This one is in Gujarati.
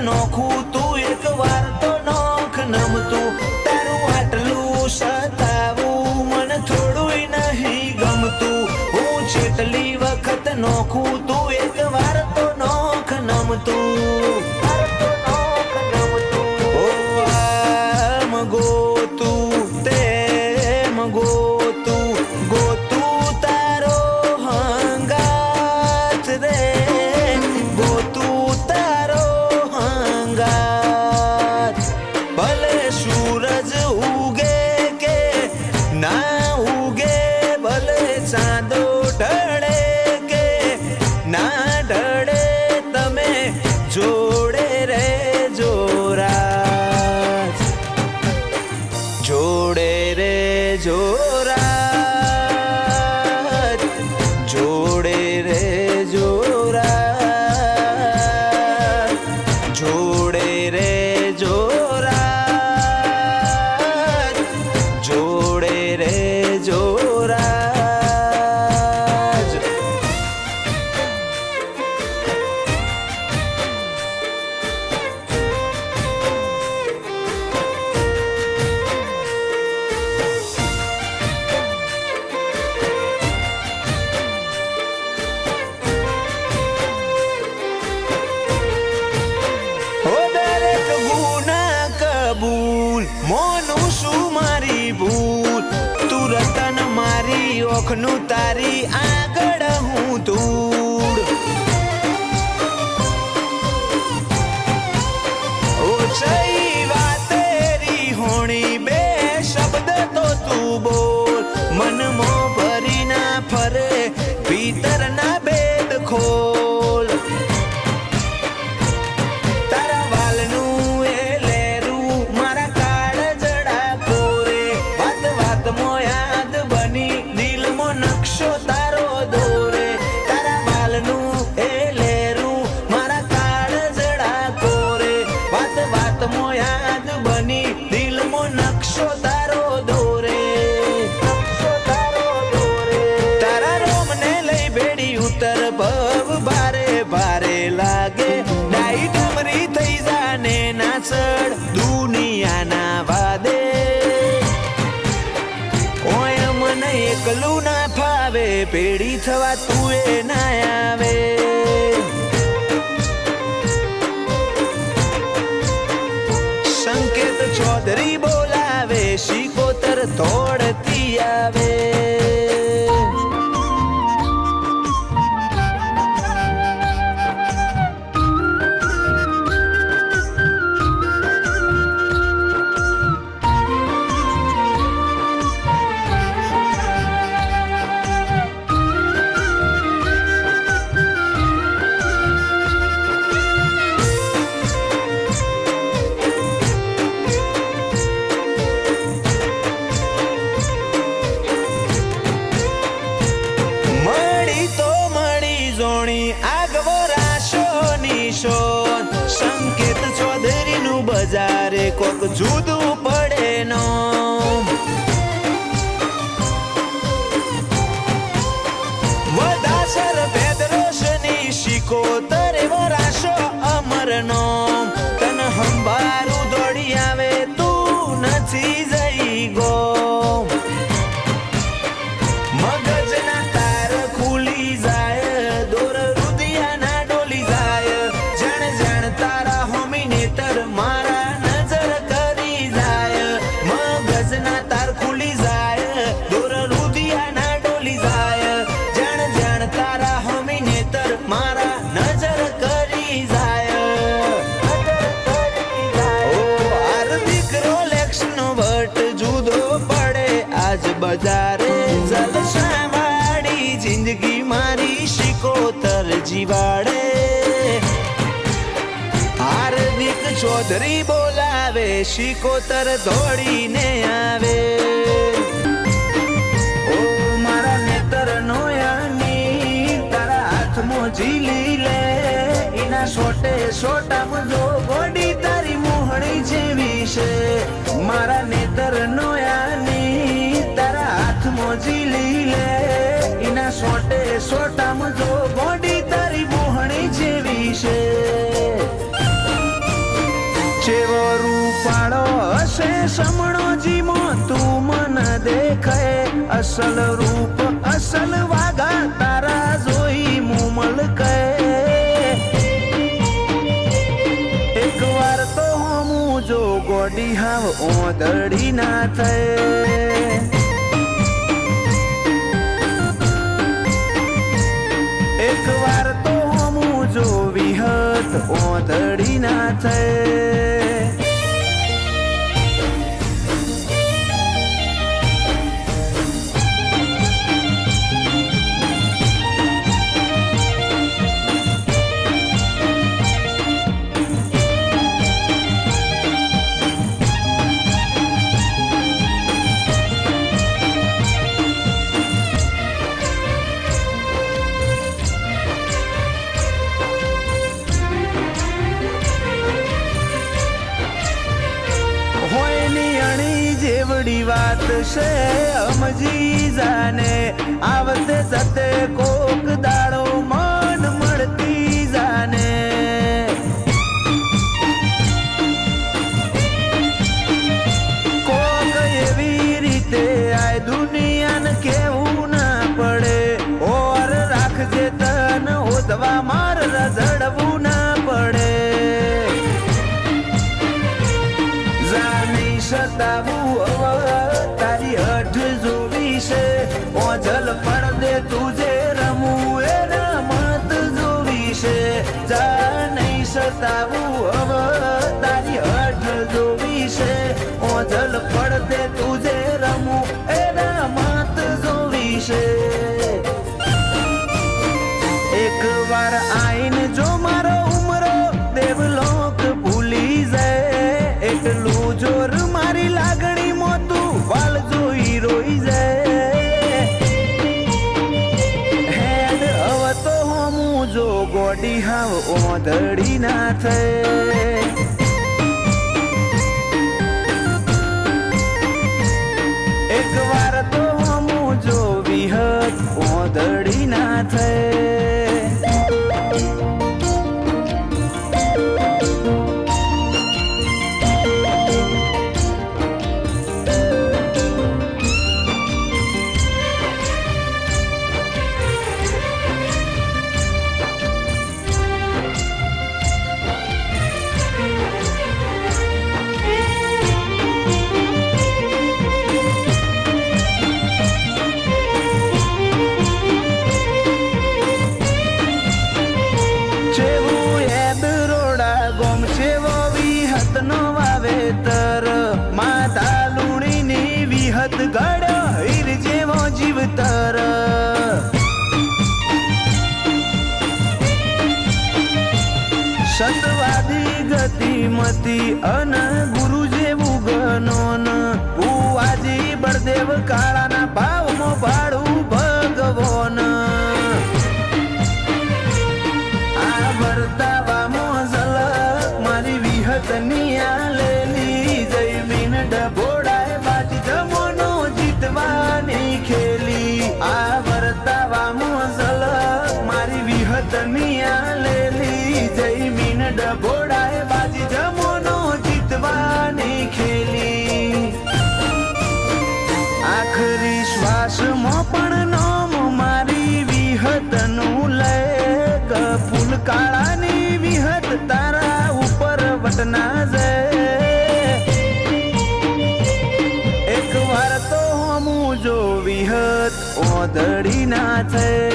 નોખું તું એક વાર તો નોખ નમતું તારું આટલું સતાવું મને થોડું નહીં ગમતું હું જેટલી વખત નોખું તું એક વાર તો નોખ નમતું ઓ આમ ગોતું તેમ ગોતું ગોતું તારો હંગાથ રે ગોતું તારો હંગાથ ભલે સૂરજ ઉગે કે ના ઉગે ભલે ચાંદો ઢળે કે ના ઢળે તમે જોડે રે જોરાજ જોડે રે જોરાજ જોડે રે જોરાજ જોડે રે જોરાજ જોડે રે જોરાજ ઓ દરેક ગુના કબૂલ મોનું શું મારી ભૂલ તું રતન મારી ઓખનું તારી આગળ હું ધૂળ ઓછઈ વાતેરી હોણી બે શબ્દ તો તું બોલ મનમાં ભરી ના ફરે ભીતરના ભેદ ખોલ તારા વાલનું એ લેરું મારા કાળજડા કોરે વાત વાતમાં યાદ બની દિલમાં નકશો તારો દોરે તારા વાલનું એ લેરું મારા કાળજડા કોરે વાત વાતમાં યાદ બની દિલમાં નકશો તારો દોરે તારા રોમને લઈ બેડી ઉતર ભવ ભારે ભારે લાગે ડાઈ ડમરી થઈ જાને નાચડ દુનિયાના વાદે ઓય મને એકલું ના ફાવે પેડી થવા તું એ ના આવે સંકેત ચૌધરી બોલાવે શિકોતર તોડતી આવે મળી તો મળી જોણી આગવો રાશો નિશોન સંકેત ચૌધરીનું બજારે કોક જુદું પડે નોમ વધાસર ભેદ રોશની શિકોતર એવો રાશો અમર નોમ તન હંબારું દોડી આવે તું નથી જઈ ગોમ મગજના તાર ખુલી જાય દોર રુદિયાના ડોલી જાય જણ જણ તારા હોમી નેતર મારા નજર કરી જાય મગજના તાર ખુલી જાય દોર રુદિયાના ડોલી જાય જણ જણ તારા હોમી નેતર મારા નજર કરી જાય ઓ આર દીકરો લેક્ષનો વટ જુદો પડે આજ બજારે જલસાવાળી જિંદગી મારી શિકોતર જીવાડે હાર્દિક ચૌધરી બોલાવે શિકોતર દોડીને આવે ઓ મારા નેતર નોયાની તારા હાથમાં ઝીલી લે એના સોટે સોટામાં જો ગોડી તારી મોહણી જેવી છે મારા નેતર નોયાની તારા હાથમાં ઝીલી લે એના સોટે સોટામાં જો ગોડી તારી મોહણી જેવી છે છે સમણો જીમો તું મન દેખે અસલ રૂપ અસલ વાગા તારા જોઈ મુમલ કહે એક વાર તો હું જો ગોડી હાવ ઓદડી ના થાય એક વાર તો હું જો વિહત ઓદડી ના થાય જેવડી વાત છે સમજી જાને આવતે જતે કોક દાડો મન મળતી જાને કોક એવી રીતે આ દુનિયાને કેવું ના પડે ઓર રાખજે તન ઓધવા માર રઝડવું ના પડે જાની સતાવું તારી હઠ જોવી છે ઓજલ પડદે તુજે રમવું એ રમત જોવી છે જા નહીં સતાવું હવે તારી હઠ જોવી છે ઓજલ પડદે તુજે રમવું એ રમત જોવી છે એક વાર આઈને જો મારો ઉમરો દેવલોક ભૂલી જાય એટલું જોર મારી લાગણી મોતું વાલ જોઈ રોઈ જાય હેડ હવે તો હું જો ગોડી હાવ ઓદડી ના થાય એક વાર તો હું જો વિહત ઓદડી ના થાય માતા લુણીની વિહત ગળ્યો હીર જેવો જીવતર સતવાદી ગતિમતી અન ગુરુ જેવું ગનોન ભુવાજી બળદેવ કાળાના ભાવમાં ભાડું ભગવોન આ વર્તાવા મોઝલ મારી વિહત ની આલેલી જયમીન ડભોડાય બાજી જમોનો જીતવાની ખેલી આ વર્તાવા મોઝલ મારી વિહત ની આલેલી જયમીન ડભોડાય બાજી જમોનો જીતવાની ખેલી આખરી શ્વાસમાં પણ નોમ મારી વિહત નું લે ફૂલ કાળાની વિહત તારા ઉપર વટના જાય એક વાર તો હું જો વિહત ઓદડી ના થાય